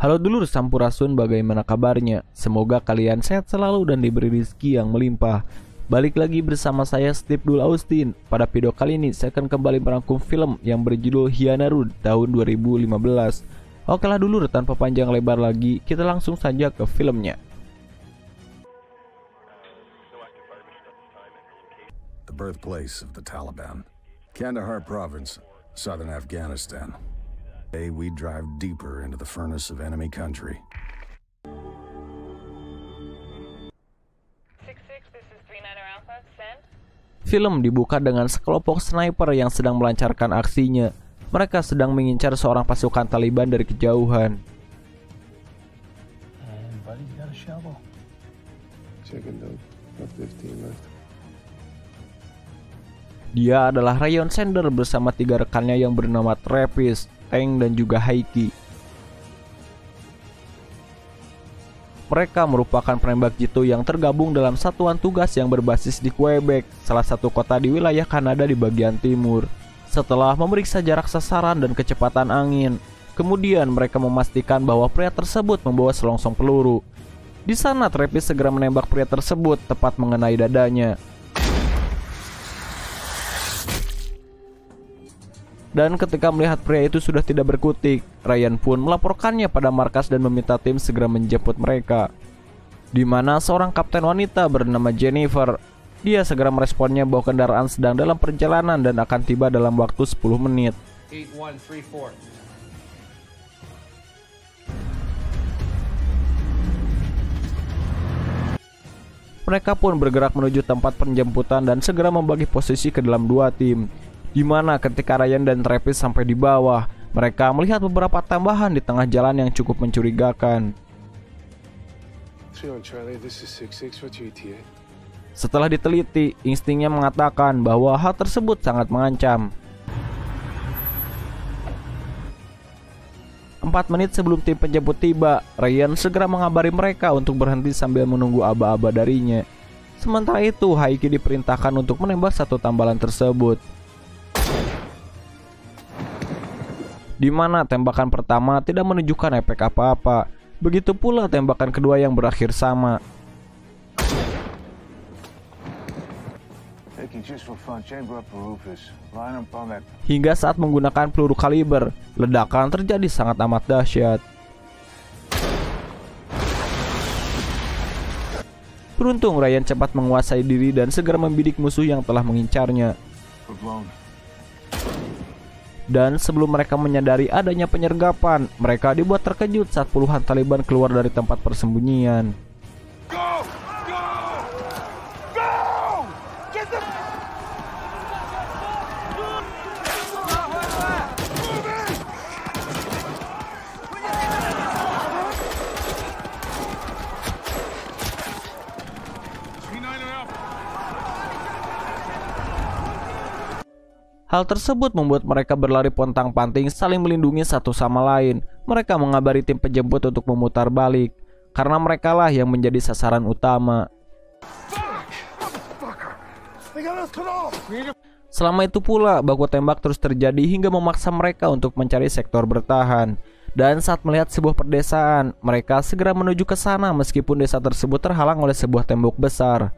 Halo dulur Sampurasun, bagaimana kabarnya? Semoga kalian sehat selalu dan diberi rezeki yang melimpah. Balik lagi bersama saya Steve Dul Austin. Pada video kali ini saya akan kembali merangkum film yang berjudul Hyanarud tahun 2015. Oke lah dulur, tanpa panjang lebar lagi, kita langsung saja ke filmnya. The birthplace of the Taliban, Kandahar Province, southern Afghanistan. Today we drive deeper into the furnace of enemy country. 6-6, this is 39er Alpha, send. Film dibuka dengan sekelompok sniper yang sedang melancarkan aksinya. Mereka sedang mengincar seorang pasukan Taliban dari kejauhan. Buddy's got a shovel. Chicken dog, got 15 left. Dia adalah Ryan Sander bersama 3 rekannya yang bernama Travis, Tank, dan juga Haiki. Mereka merupakan penembak jitu yang tergabung dalam satuan tugas yang berbasis di Quebec, salah satu kota di wilayah Kanada di bagian timur. Setelah memeriksa jarak sasaran dan kecepatan angin, kemudian mereka memastikan bahwa pria tersebut membawa selongsong peluru. Di sana Travis segera menembak pria tersebut tepat mengenai dadanya. Dan ketika melihat pria itu sudah tidak berkutik, Ryan pun melaporkannya pada markas dan meminta tim segera menjemput mereka. Di mana seorang kapten wanita bernama Jennifer, dia segera meresponnya bahwa kendaraan sedang dalam perjalanan dan akan tiba dalam waktu 10 menit. 8134. Mereka pun bergerak menuju tempat penjemputan dan segera membagi posisi ke dalam 2 tim. Di mana ketika Ryan dan Travis sampai di bawah, mereka melihat beberapa tambahan di tengah jalan yang cukup mencurigakan. 3 on Charlie, this is 6-6 for GTA. Setelah diteliti, instingnya mengatakan bahwa hal tersebut sangat mengancam. 4 menit sebelum tim penjemput tiba, Ryan segera mengabari mereka untuk berhenti sambil menunggu aba-aba darinya. Sementara itu, Haiki diperintahkan untuk menembak satu tambalan tersebut. Di mana tembakan pertama tidak menunjukkan efek apa-apa. Begitu pula tembakan kedua yang berakhir sama. Hingga saat menggunakan peluru kaliber, ledakan terjadi sangat amat dahsyat. Beruntung Ryan cepat menguasai diri dan segera membidik musuh yang telah mengincarnya. Dan sebelum mereka menyadari adanya penyergapan, mereka dibuat terkejut saat puluhan Taliban keluar dari tempat persembunyian. Hal tersebut membuat mereka berlari pontang-panting saling melindungi satu sama lain. Mereka mengabari tim penjemput untuk memutar balik, karena merekalah yang menjadi sasaran utama. Selama itu pula, baku tembak terus terjadi hingga memaksa mereka untuk mencari sektor bertahan. Dan saat melihat sebuah perdesaan, mereka segera menuju ke sana meskipun desa tersebut terhalang oleh sebuah tembok besar.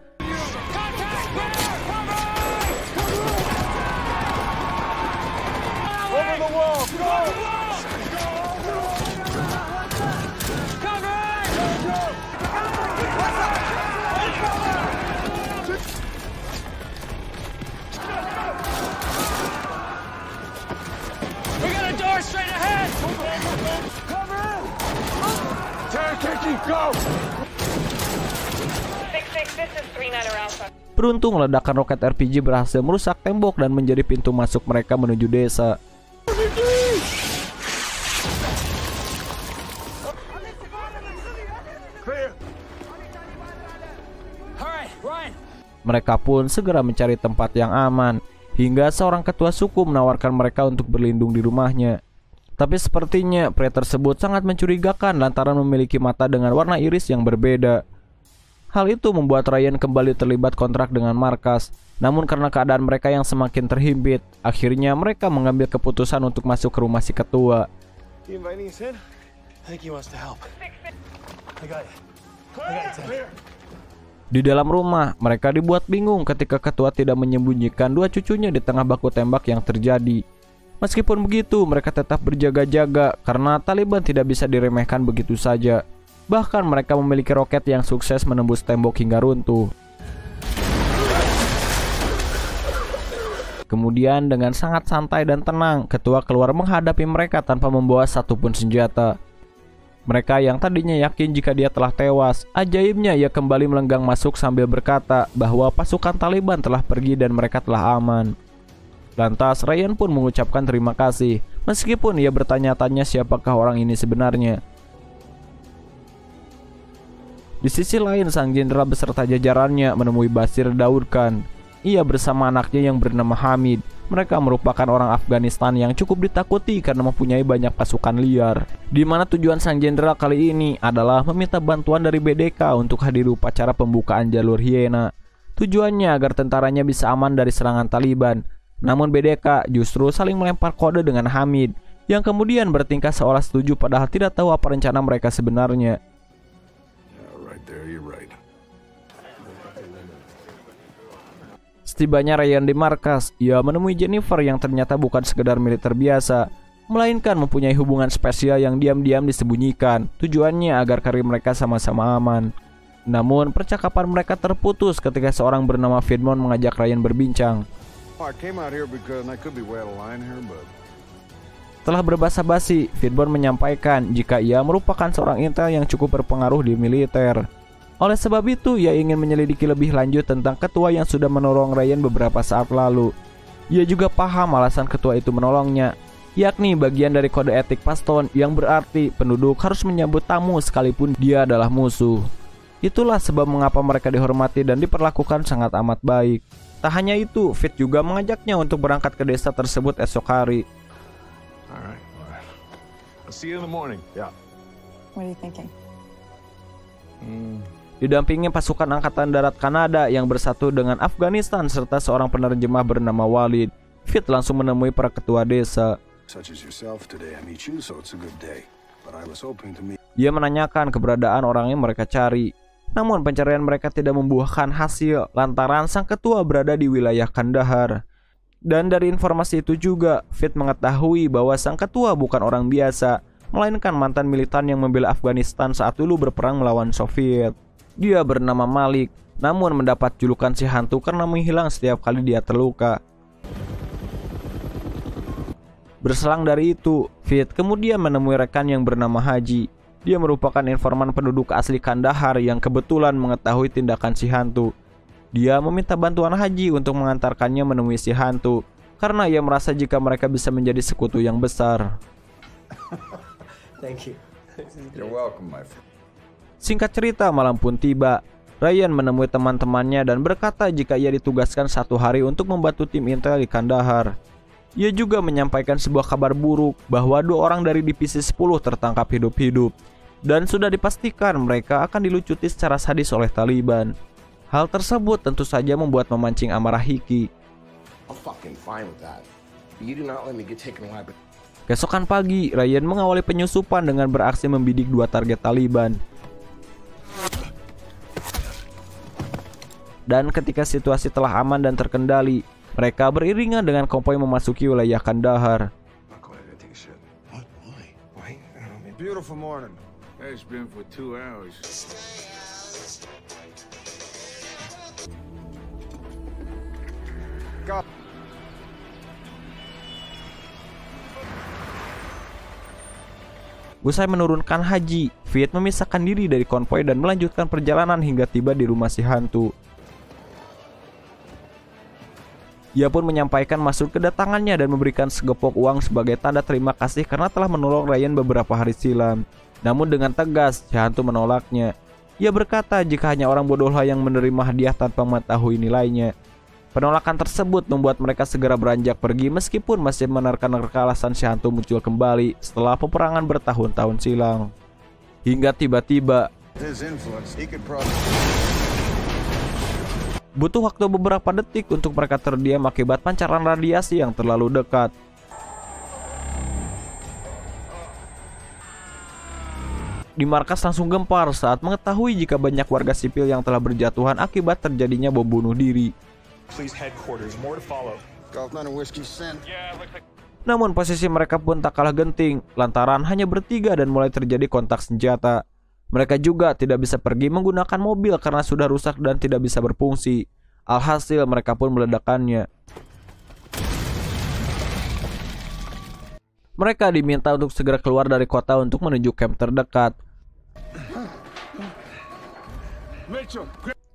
Beruntung ledakan roket RPG berhasil merusak tembok dan menjadi pintu masuk mereka menuju desa. Mereka pun segera mencari tempat yang aman, hingga seorang ketua suku menawarkan mereka untuk berlindung di rumahnya. Tapi sepertinya pria tersebut sangat mencurigakan lantaran memiliki mata dengan warna iris yang berbeda. Hal itu membuat Ryan kembali terlibat kontrak dengan markas. Namun karena keadaan mereka yang semakin terhimpit, akhirnya mereka mengambil keputusan untuk masuk ke rumah si ketua. You inviting us in? think he wants to help. I got it. Clear. Di dalam rumah, mereka dibuat bingung ketika ketua tidak menyembunyikan dua cucunya di tengah baku tembak yang terjadi. Meskipun begitu, mereka tetap berjaga-jaga karena Taliban tidak bisa diremehkan begitu saja. Bahkan mereka memiliki roket yang sukses menembus tembok hingga runtuh. Kemudian dengan sangat santai dan tenang, ketua keluar menghadapi mereka tanpa membawa satupun senjata. Mereka yang tadinya yakin jika dia telah tewas, ajaibnya ia kembali melenggang masuk sambil berkata bahwa pasukan Taliban telah pergi dan mereka telah aman. Lantas Ryan pun mengucapkan terima kasih, meskipun ia bertanya-tanya siapakah orang ini sebenarnya. Di sisi lain, sang jenderal beserta jajarannya menemui Bashir Daud Khan. Ia bersama anaknya yang bernama Hamid. Mereka merupakan orang Afghanistan yang cukup ditakuti karena mempunyai banyak pasukan liar. Di mana tujuan sang jenderal kali ini adalah meminta bantuan dari BDK untuk hadir upacara pembukaan jalur Hyena. Tujuannya agar tentaranya bisa aman dari serangan Taliban. Namun BDK justru saling melempar kode dengan Hamid, yang kemudian bertingkah seolah setuju padahal tidak tahu apa rencana mereka sebenarnya. Setibanya Ryan di markas, ia menemui Jennifer yang ternyata bukan sekedar militer biasa, melainkan mempunyai hubungan spesial yang diam-diam disembunyikan. Tujuannya agar karir mereka sama-sama aman. Namun percakapan mereka terputus ketika seorang bernama Vidmon mengajak Ryan berbincang. Setelah berbasa-basi, Vidmon menyampaikan jika ia merupakan seorang intel yang cukup berpengaruh di militer. Oleh sebab itu, ia ingin menyelidiki lebih lanjut tentang ketua yang sudah menolong Ryan beberapa saat lalu. Ia juga paham alasan ketua itu menolongnya, yakni bagian dari kode etik Paston yang berarti penduduk harus menyambut tamu sekalipun dia adalah musuh. Itulah sebab mengapa mereka dihormati dan diperlakukan sangat amat baik. Tak hanya itu, Fit juga mengajaknya untuk berangkat ke desa tersebut esok hari. Alright. I'll see you in the morning. Yeah. What are you thinking? Didampingi pasukan Angkatan Darat Kanada yang bersatu dengan Afghanistan serta seorang penerjemah bernama Walid, Fit langsung menemui para ketua desa. Ia menanyakan keberadaan orang yang mereka cari. Namun pencarian mereka tidak membuahkan hasil lantaran sang ketua berada di wilayah Kandahar. Dan dari informasi itu juga, Fit mengetahui bahwa sang ketua bukan orang biasa, melainkan mantan militan yang membela Afghanistan saat dulu berperang melawan Soviet. Dia bernama Malik, namun mendapat julukan si hantu karena menghilang setiap kali dia terluka. Berselang dari itu, Fit kemudian menemui rekan yang bernama Haji. Dia merupakan informan penduduk asli Kandahar yang kebetulan mengetahui tindakan si hantu. Dia meminta bantuan Haji untuk mengantarkannya menemui si hantu, karena ia merasa jika mereka bisa menjadi sekutu yang besar. Thank you. You're welcome, my friend. Singkat cerita, malam pun tiba. Ryan menemui teman-temannya dan berkata jika ia ditugaskan 1 hari untuk membantu tim intel di Kandahar. Ia juga menyampaikan sebuah kabar buruk bahwa 2 orang dari divisi 10 tertangkap hidup-hidup dan sudah dipastikan mereka akan dilucuti secara sadis oleh Taliban. Hal tersebut tentu saja membuat memancing amarah Hickey. Keesokan pagi, Ryan mengawali penyusupan dengan beraksi membidik 2 target Taliban. Dan ketika situasi telah aman dan terkendali, mereka beriringan dengan konvoi memasuki wilayah Kandahar. Beautiful morning. It's been for 2 hours. Usai menurunkan Haji, Fit memisahkan diri dari konvoi dan melanjutkan perjalanan hingga tiba di rumah si hantu. Ia pun menyampaikan maksud kedatangannya dan memberikan segepok uang sebagai tanda terima kasih karena telah menolong Ryan beberapa hari silam. Namun dengan tegas, si hantu menolaknya. Ia berkata jika hanya orang bodohlah yang menerima hadiah tanpa mengetahui nilainya. Penolakan tersebut membuat mereka segera beranjak pergi meskipun masih menerka-nerka alasan si hantu muncul kembali setelah peperangan bertahun-tahun silam. Hingga tiba-tiba, butuh waktu beberapa detik untuk mereka terdiam akibat pancaran radiasi yang terlalu dekat. di markas langsung gempar saat mengetahui jika banyak warga sipil yang telah berjatuhan akibat terjadinya bom bunuh diri. Namun posisi mereka pun tak kalah genting lantaran hanya bertiga dan mulai terjadi kontak senjata. Mereka juga tidak bisa pergi menggunakan mobil karena sudah rusak dan tidak bisa berfungsi. Alhasil mereka pun meledakkannya. Mereka diminta untuk segera keluar dari kota untuk menuju camp terdekat.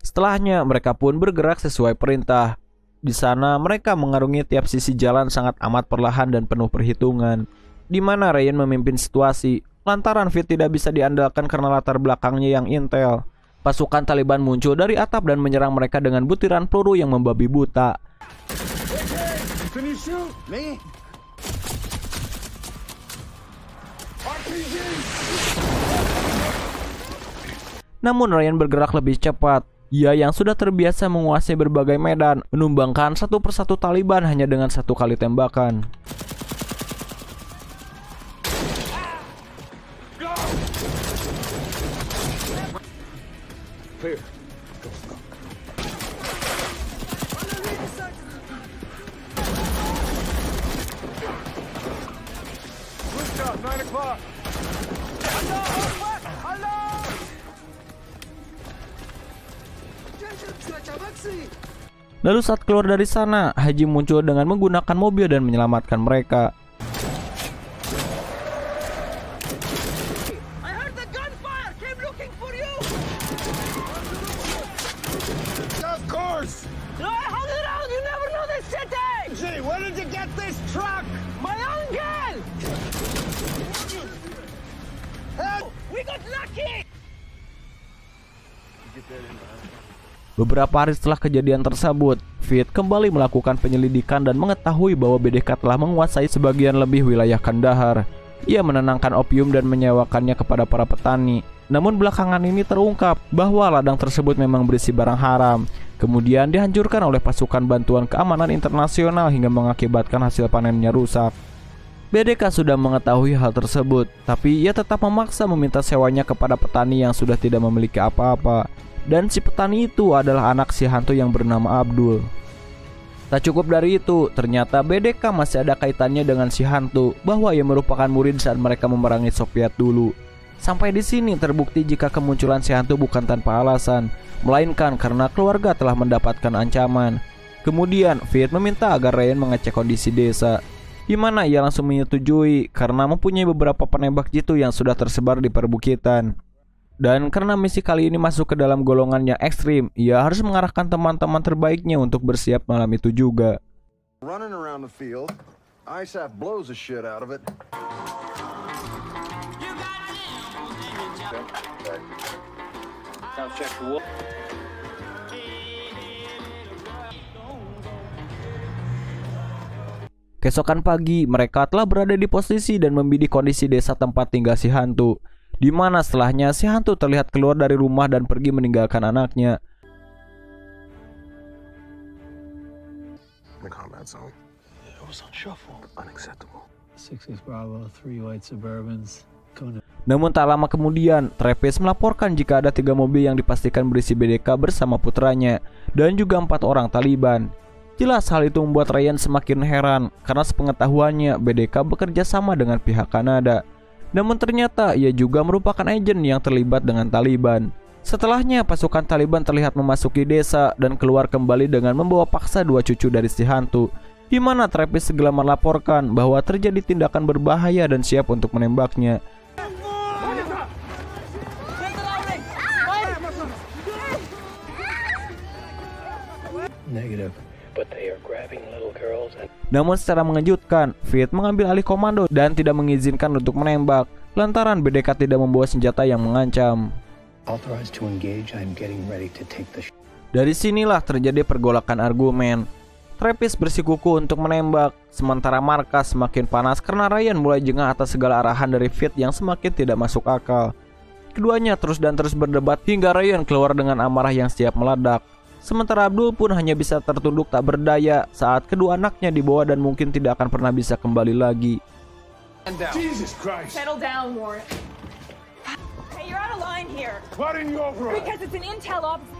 Setelahnya mereka pun bergerak sesuai perintah. Di sana mereka mengarungi tiap sisi jalan sangat amat perlahan dan penuh perhitungan, di mana Ryan memimpin situasi lantaran Fit tidak bisa diandalkan karena latar belakangnya yang intel. Pasukan Taliban muncul dari atap dan menyerang mereka dengan butiran peluru yang membabi buta. Namun Ryan bergerak lebih cepat. Ia yang sudah terbiasa menguasai berbagai medan menumbangkan satu persatu Taliban hanya dengan satu kali tembakan. Lalu saat keluar dari sana, Haji muncul dengan menggunakan mobil dan menyelamatkan mereka. Beberapa hari setelah kejadian tersebut, Fit kembali melakukan penyelidikan dan mengetahui bahwa BDK telah menguasai sebagian lebih wilayah Kandahar. Ia menenangkan opium dan menyewakannya kepada para petani. Namun belakangan ini terungkap bahwa ladang tersebut memang berisi barang haram. Kemudian dihancurkan oleh pasukan bantuan keamanan internasional hingga mengakibatkan hasil panennya rusak. BDK sudah mengetahui hal tersebut, tapi ia tetap memaksa meminta sewanya kepada petani yang sudah tidak memiliki apa-apa. Dan si petani itu adalah anak si hantu yang bernama Abdul. Tak cukup dari itu, ternyata BDK masih ada kaitannya dengan si hantu, bahwa ia merupakan murid saat mereka memerangi Soviet dulu. Sampai di sini terbukti jika kemunculan si hantu bukan tanpa alasan, melainkan karena keluarga telah mendapatkan ancaman. Kemudian Fit meminta agar Ryan mengecek kondisi desa, di mana ia langsung menyetujui karena mempunyai beberapa penembak jitu yang sudah tersebar di perbukitan. Dan karena misi kali ini masuk ke dalam golongan yang ekstrim, ia harus mengarahkan teman-teman terbaiknya untuk bersiap malam itu juga. Keesokan pagi, mereka telah berada di posisi dan membidik kondisi desa tempat tinggal si hantu, di mana setelahnya si hantu terlihat keluar dari rumah dan pergi meninggalkan anaknya. Namun tak lama kemudian, Travis melaporkan jika ada 3 mobil yang dipastikan berisi BDK bersama putranya dan juga 4 orang Taliban. Jelas hal itu membuat Ryan semakin heran karena sepengetahuannya BDK bekerja sama dengan pihak Kanada. Namun ternyata ia juga merupakan agen yang terlibat dengan Taliban. Setelahnya pasukan Taliban terlihat memasuki desa dan keluar kembali dengan membawa paksa 2 cucu dari si hantu, di mana Travis segera melaporkan bahwa terjadi tindakan berbahaya dan siap untuk menembaknya. Namun secara mengejutkan, Fit mengambil alih komando dan tidak mengizinkan untuk menembak, lantaran BDK tidak membawa senjata yang mengancam. Dari sinilah terjadi pergolakan argumen. Travis bersikuku untuk menembak, sementara markas semakin panas karena Ryan mulai jengah atas segala arahan dari Fit yang semakin tidak masuk akal. Keduanya terus berdebat hingga Ryan keluar dengan amarah yang siap meledak. Sementara Abdul pun hanya bisa tertunduk tak berdaya saat kedua anaknya dibawa dan mungkin tidak akan pernah bisa kembali lagi. Settle down, Warren. you're out of line here. Why didn't you override? Because it's an intel officer.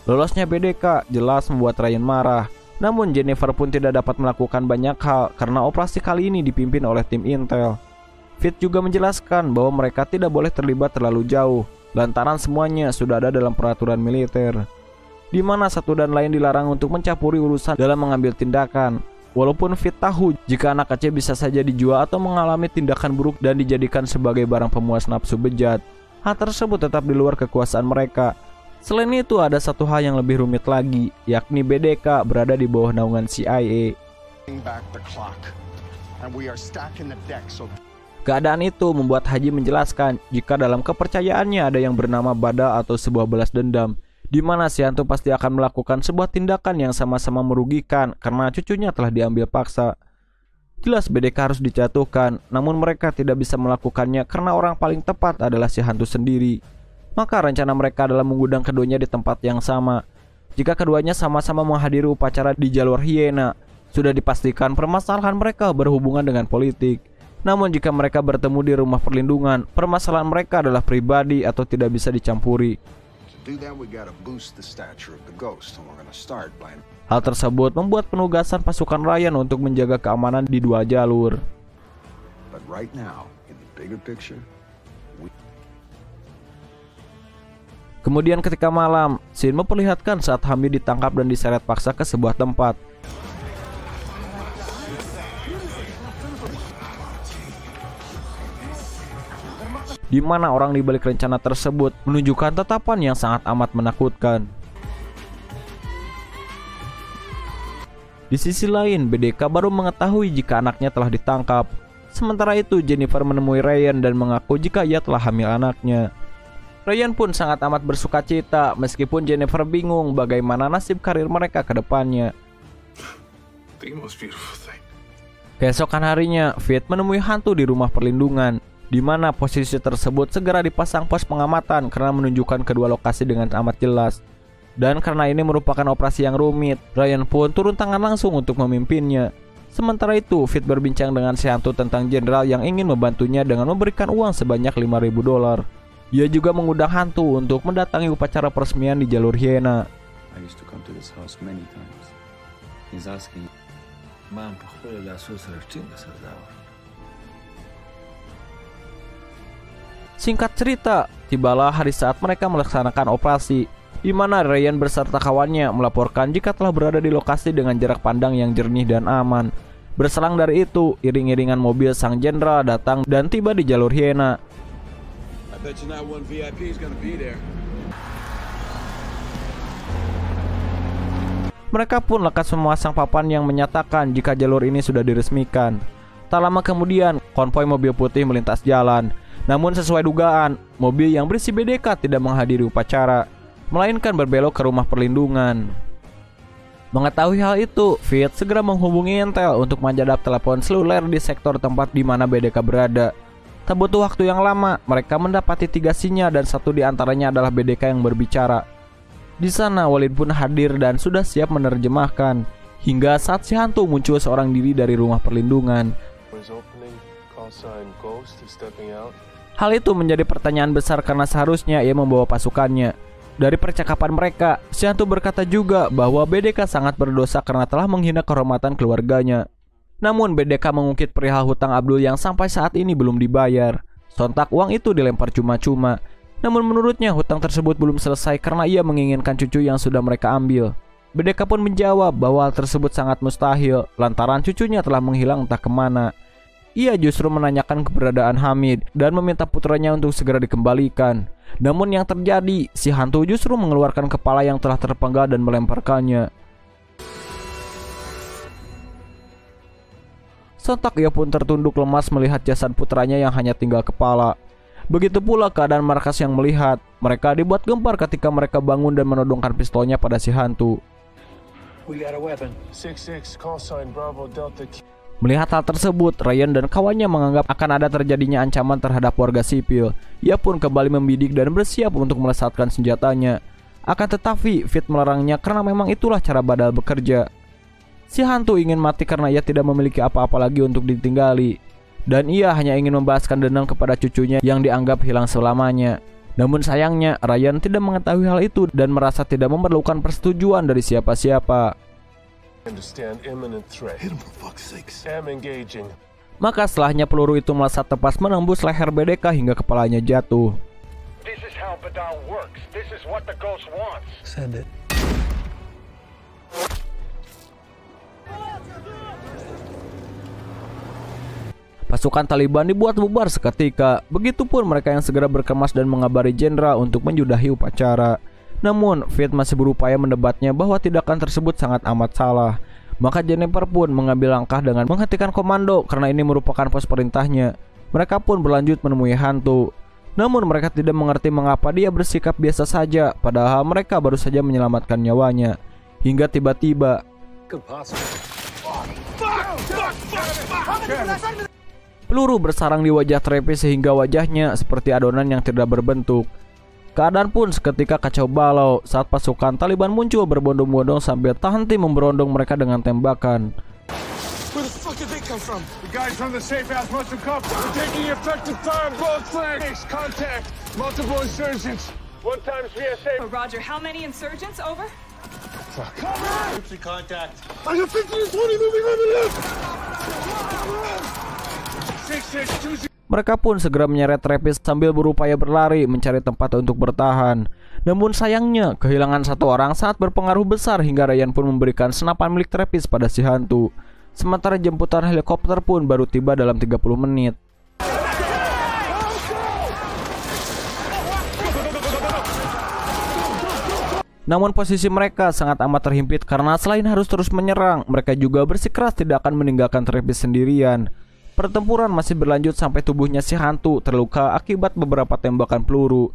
Lolosnya BDK jelas membuat Ryan marah. Namun Jennifer pun tidak dapat melakukan banyak hal karena operasi kali ini dipimpin oleh tim intel. Fit juga menjelaskan bahwa mereka tidak boleh terlibat terlalu jauh lantaran semuanya sudah ada dalam peraturan militer, di mana satu dan lain dilarang untuk mencampuri urusan dalam mengambil tindakan. Walaupun Fit tahu jika anak kecil bisa saja dijual atau mengalami tindakan buruk dan dijadikan sebagai barang pemuas nafsu bejat, hal tersebut tetap di luar kekuasaan mereka. Selain itu ada satu hal yang lebih rumit lagi, yakni BDK berada di bawah naungan CIA. Keadaan itu membuat Haji menjelaskan jika dalam kepercayaannya ada yang bernama badal atau sebuah balas dendam, di mana si hantu pasti akan melakukan sebuah tindakan yang sama-sama merugikan karena cucunya telah diambil paksa. Jelas BDK harus dijatuhkan, namun mereka tidak bisa melakukannya karena orang paling tepat adalah si hantu sendiri. Maka rencana mereka adalah mengundang keduanya di tempat yang sama. Jika keduanya sama-sama menghadiri upacara di jalur Hyena, sudah dipastikan permasalahan mereka berhubungan dengan politik. Namun jika mereka bertemu di rumah perlindungan, permasalahan mereka adalah pribadi atau tidak bisa dicampuri. Hal tersebut membuat penugasan pasukan Ryan untuk menjaga keamanan di dua jalur. Kemudian ketika malam, scene memperlihatkan saat Hamid ditangkap dan diseret paksa ke sebuah tempat. Di mana orang di balik rencana tersebut menunjukkan tatapan yang sangat amat menakutkan. Di sisi lain, BDK baru mengetahui jika anaknya telah ditangkap. Sementara itu, Jennifer menemui Ryan dan mengaku jika ia telah hamil anaknya. Ryan pun sangat amat bersuka cita meskipun Jennifer bingung bagaimana nasib karir mereka ke depannya. Keesokan harinya, Fit menemui hantu di rumah perlindungan, di mana posisi tersebut segera dipasang pos pengamatan karena menunjukkan kedua lokasi dengan amat jelas. Dan karena ini merupakan operasi yang rumit, Ryan pun turun tangan langsung untuk memimpinnya. Sementara itu, Fit berbincang dengan si hantu tentang jenderal yang ingin membantunya dengan memberikan uang sebanyak $5.000. Ia juga mengundang hantu untuk mendatangi upacara peresmian di jalur Hyena. Singkat cerita, tibalah hari saat mereka melaksanakan operasi, di mana Ryan beserta kawannya melaporkan jika telah berada di lokasi dengan jarak pandang yang jernih dan aman. Berselang dari itu, iring-iringan mobil sang jenderal datang dan tiba di jalur Hyena. Mereka pun lekas memasang papan yang menyatakan jika jalur ini sudah diresmikan. Tak lama kemudian, konvoi mobil putih melintas jalan. Namun sesuai dugaan, mobil yang berisi BDK tidak menghadiri upacara, melainkan berbelok ke rumah perlindungan. Mengetahui hal itu, Fit segera menghubungi intel untuk menjadap telepon seluler di sektor tempat di mana BDK berada. Tak butuh waktu yang lama, mereka mendapati 3 sinyal dan satu di antaranya adalah BDK yang berbicara. Di sana, Walid pun hadir dan sudah siap menerjemahkan. Hingga saat si hantu muncul seorang diri dari rumah perlindungan. Hal itu menjadi pertanyaan besar karena seharusnya ia membawa pasukannya. Dari percakapan mereka, si hantu berkata juga bahwa BDK sangat berdosa karena telah menghina kehormatan keluarganya. Namun BDK mengungkit perihal hutang Abdul yang sampai saat ini belum dibayar. Sontak uang itu dilempar cuma-cuma. Namun menurutnya hutang tersebut belum selesai karena ia menginginkan cucu yang sudah mereka ambil. BDK pun menjawab bahwa hal tersebut sangat mustahil lantaran cucunya telah menghilang entah kemana. Ia justru menanyakan keberadaan Hamid dan meminta putranya untuk segera dikembalikan. Namun yang terjadi, si hantu justru mengeluarkan kepala yang telah terpenggal dan melemparkannya. Sontak ia pun tertunduk lemas melihat jasad putranya yang hanya tinggal kepala. Begitu pula keadaan markas yang melihat. Mereka dibuat gempar ketika mereka bangun dan menodongkan pistolnya pada si hantu. Melihat hal tersebut, Ryan dan kawannya menganggap akan ada terjadinya ancaman terhadap warga sipil. Ia pun kembali membidik dan bersiap untuk melesatkan senjatanya. Akan tetapi, Fit melarangnya karena memang itulah cara badal bekerja. Si hantu ingin mati karena ia tidak memiliki apa-apa lagi untuk ditinggali. dan ia hanya ingin membalaskan dendam kepada cucunya yang dianggap hilang selamanya. Namun sayangnya, Ryan tidak mengetahui hal itu dan merasa tidak memerlukan persetujuan dari siapa-siapa. Understand imminent threat. Hit him for fuck's sakes. Am engaging. Maka setelahnya peluru itu melesat tepat menembus leher BDK hingga kepalanya jatuh. This is how Badal works. This is what the ghost wants. Send it. Pasukan Taliban dibuat bubar seketika. Begitupun mereka yang segera berkemas dan mengabari jenderal untuk menyudahi upacara. Namun, Fit masih berupaya mendebatnya bahwa tindakan tersebut sangat amat salah. Maka Jennifer pun mengambil langkah dengan menghentikan komando karena ini merupakan pos perintahnya. Mereka pun berlanjut menemui hantu. Namun mereka tidak mengerti mengapa dia bersikap biasa saja, padahal mereka baru saja menyelamatkan nyawanya. Hingga tiba-tiba peluru bersarang di wajah Travis sehingga wajahnya seperti adonan yang tidak berbentuk. Keadaan pun seketika kacau balau saat pasukan Taliban muncul berbondong-bondong sambil tak henti memberondong mereka dengan tembakan. Where the fuck did they come from? The guys from the safe house must have come. We're taking effective fire on both flanks. Contact. Multiple insurgents. One times via safe. Oh, Roger, how many insurgents? Over? Cover! Infantry contact. I got 15 and 20 moving on the left. 6-6-2-0. Mereka pun segera menyeret Travis sambil berupaya berlari mencari tempat untuk bertahan. Namun sayangnya, kehilangan satu orang sangat berpengaruh besar hingga Ryan pun memberikan senapan milik Travis pada si hantu. Sementara jemputan helikopter pun baru tiba dalam 30 menit. Namun posisi mereka sangat amat terhimpit karena selain harus terus menyerang, mereka juga bersikeras tidak akan meninggalkan Travis sendirian. Pertempuran masih berlanjut sampai tubuhnya si hantu terluka akibat beberapa tembakan peluru.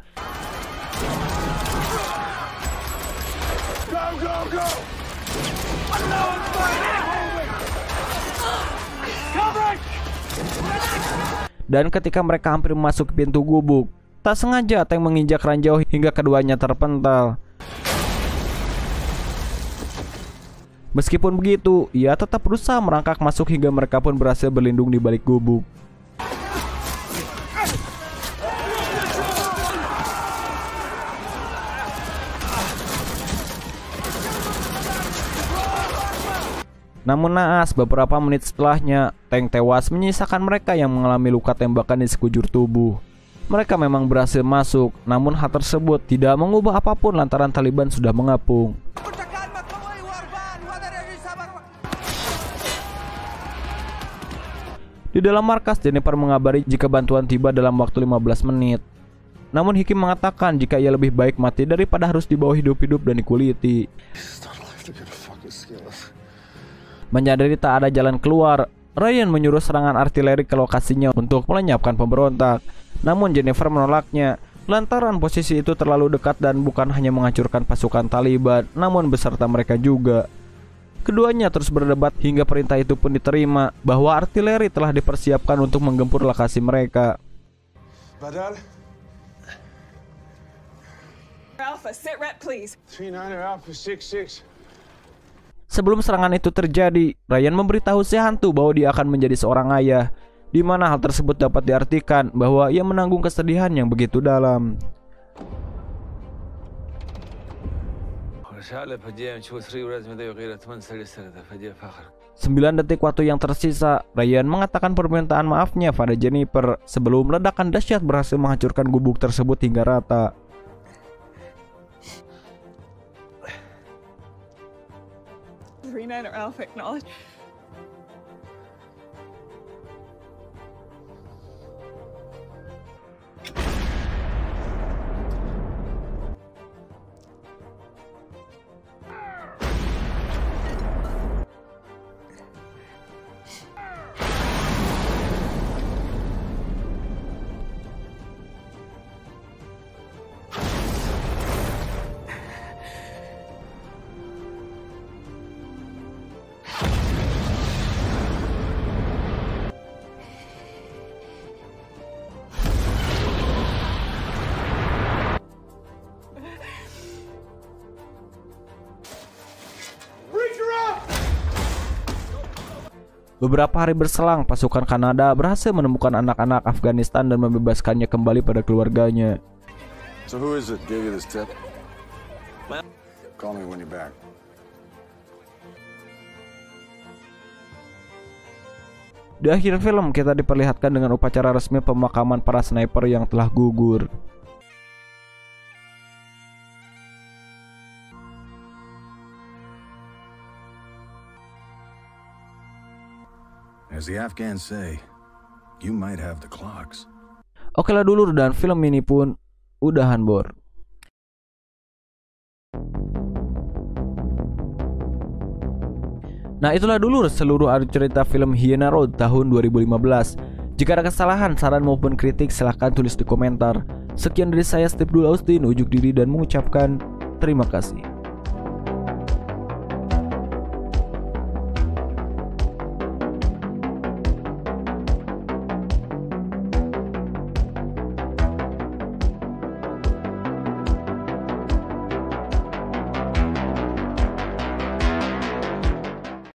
Dan ketika mereka hampir masuk pintu gubuk, tak sengaja tank menginjak ranjau hingga keduanya terpental. Meskipun begitu, ia tetap berusaha merangkak masuk hingga mereka pun berhasil berlindung di balik gubuk. Namun naas, beberapa menit setelahnya, tank tewas menyisakan mereka yang mengalami luka tembakan di sekujur tubuh. Mereka memang berhasil masuk, namun hal tersebut tidak mengubah apapun lantaran Taliban sudah mengepung. Di dalam markas, Jennifer mengabari jika bantuan tiba dalam waktu 15 menit. Namun Hickey mengatakan jika ia lebih baik mati daripada harus dibawa hidup-hidup dan dikuliti. Menyadari tak ada jalan keluar, Ryan menyuruh serangan artileri ke lokasinya untuk melenyapkan pemberontak. Namun Jennifer menolaknya, lantaran posisi itu terlalu dekat dan bukan hanya menghancurkan pasukan Taliban, namun beserta mereka juga. Keduanya terus berdebat hingga perintah itu pun diterima bahwa artileri telah dipersiapkan untuk menggempur lokasi mereka. Badal? Alpha, sit rep, please. 39er Alpha 66. Sebelum serangan itu terjadi, Ryan memberitahu si hantu bahwa dia akan menjadi seorang ayah, di mana hal tersebut dapat diartikan bahwa ia menanggung kesedihan yang begitu dalam. 9 detik waktu yang tersisa, Ryan mengatakan permintaan maafnya pada Jennifer sebelum ledakan dahsyat berhasil menghancurkan gubuk tersebut hingga rata. Alpha acknowledge. Beberapa hari berselang, pasukan Kanada berhasil menemukan anak-anak Afghanistan dan membebaskannya kembali pada keluarganya. So who is it? Gave you this tip? Call me when you're back. Di akhir film, kita diperlihatkan dengan upacara resmi pemakaman para sniper yang telah gugur. As the Afghans say, you might have the clocks. Oke lah dulur, dan film ini pun udahan bor. Nah itulah dulur seluruh alur cerita film Hyena Road tahun 2015. Jika ada kesalahan, saran maupun kritik silahkan tulis di komentar. Sekian dari saya Steve Dul Austin, unjuk diri dan mengucapkan terima kasih.